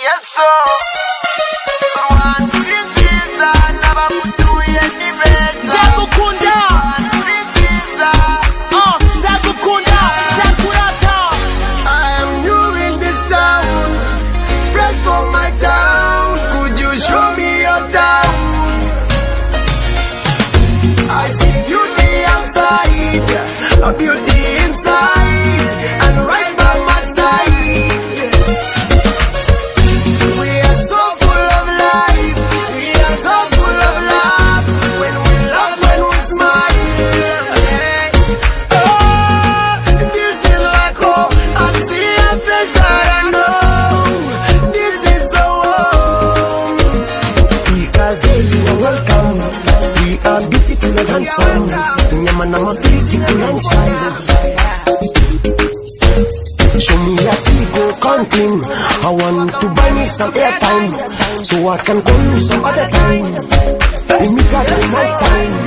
Yes, sir. A beauty inside and right by my side. We are so full of life. We are so full of love. When we love, when we smile. Oh, this is like home. I see a face that I know. This is so home. Because you are welcome. We are beautiful and handsome. Nyamanama beautiful and shine. Show me a Tigo counting. I want to buy me some airtime, so I can call you some other time. We meet at the night time.